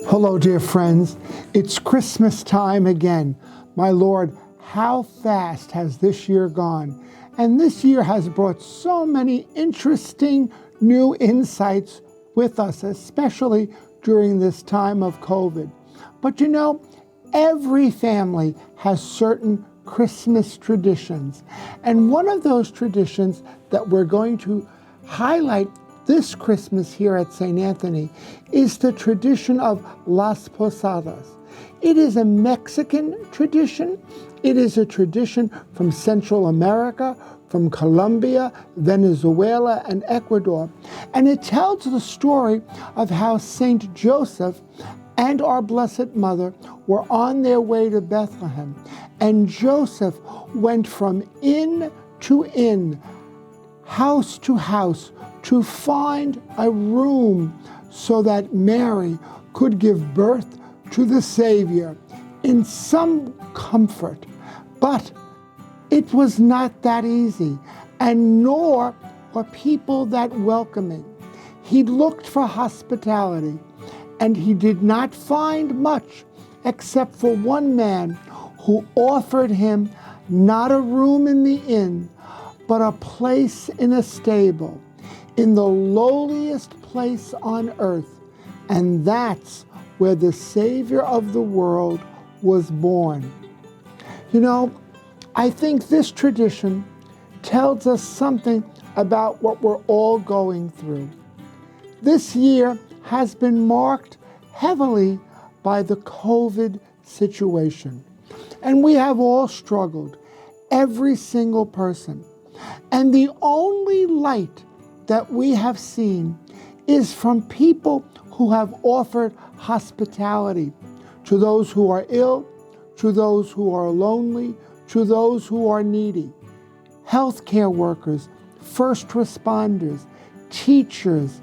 Hello, dear friends. It's Christmas time again. My Lord, how fast has this year gone? And this year has brought so many interesting new insights with us, especially during this time of COVID. But you know, every family has certain Christmas traditions. And one of those traditions that we're going to highlight this Christmas here at St. Anthony is the tradition of Las Posadas. It is a Mexican tradition. It is a tradition from Central America, from Colombia, Venezuela, and Ecuador. And it tells the story of how Saint Joseph and our Blessed Mother were on their way to Bethlehem. And Joseph went from inn to inn, house to house, to find a room so that Mary could give birth to the Savior in some comfort. But it was not that easy, and nor were people that welcoming. He looked for hospitality, and he did not find much except for one man who offered him not a room in the inn, but a place in a stable, in the lowliest place on earth. And that's where the Savior of the world was born. You know, I think this tradition tells us something about what we're all going through. This year has been marked heavily by the COVID situation. And we have all struggled, every single person. And the only light that we have seen is from people who have offered hospitality to those who are ill, to those who are lonely, to those who are needy. Healthcare workers, first responders, teachers,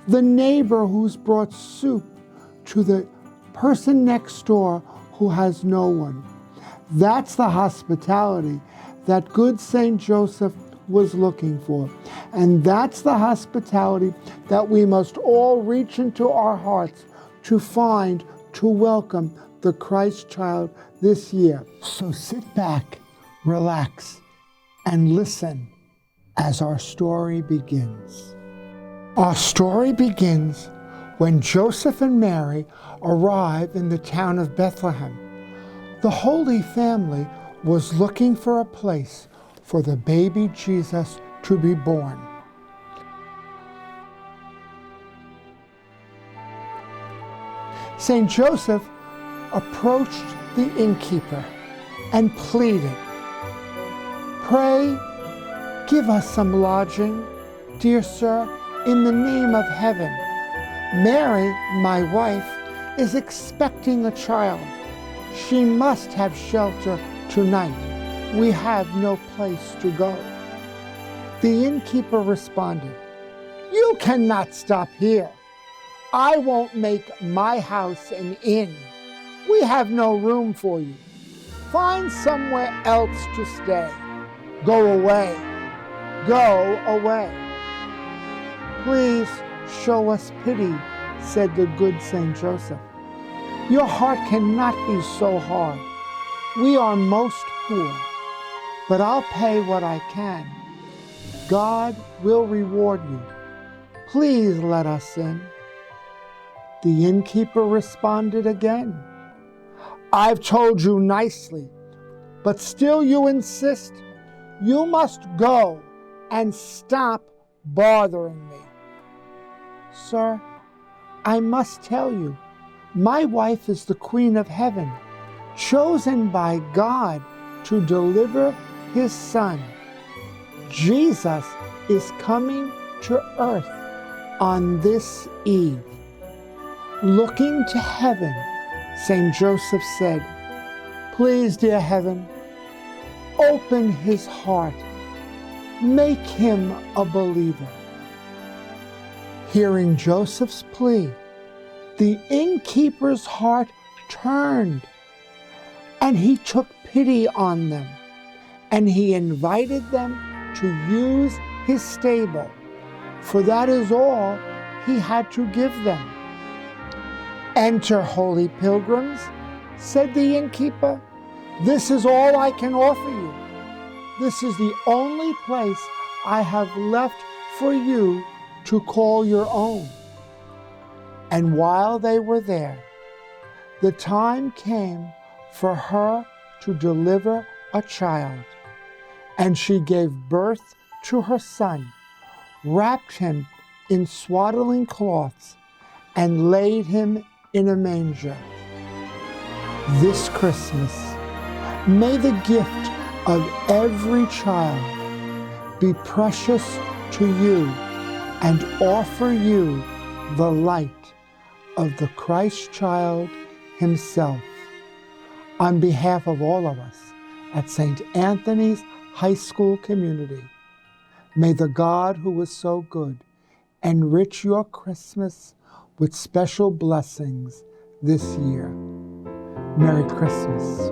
the neighbor who's brought soup to the person next door who has no one. That's the hospitality that good Saint Joseph was looking for. And that's the hospitality that we must all reach into our hearts to find, to welcome the Christ child this year. So sit back, relax, and listen as our story begins. Our story begins when Joseph and Mary arrive in the town of Bethlehem. The Holy Family was looking for a place for the baby Jesus to be born. Saint Joseph approached the innkeeper and pleaded, "Pray, give us some lodging, dear sir, in the name of heaven. Mary, my wife, is expecting a child. She must have shelter tonight. We have no place to go." The innkeeper responded, "You cannot stop here. I won't make my house an inn. We have no room for you. Find somewhere else to stay. Go away. Go away." "Please show us pity," said the good Saint Joseph. "Your heart cannot be so hard. We are most poor, but I'll pay what I can. God will reward you. Please let us in." The innkeeper responded again, "I've told you nicely, but still you insist. You must go and stop bothering me." "Sir, I must tell you, my wife is the Queen of Heaven, chosen by God to deliver his Son. Jesus is coming to earth on this eve." Looking to heaven, Saint Joseph said, "Please, dear heaven, open his heart. Make him a believer." Hearing Joseph's plea, the innkeeper's heart turned, and he took pity on them, and he invited them to use his stable, for that is all he had to give them. "Enter, holy pilgrims," said the innkeeper. "This is all I can offer you. This is the only place I have left for you to call your own." And while they were there, the time came for her to deliver a child, and she gave birth to her son, wrapped him in swaddling cloths, and laid him in a manger. This Christmas, may the gift of every child be precious to you and offer you the light of the Christ child himself. On behalf of all of us at St. Anthony's High School Community, may the God who is so good enrich your Christmas with special blessings this year. Merry Christmas.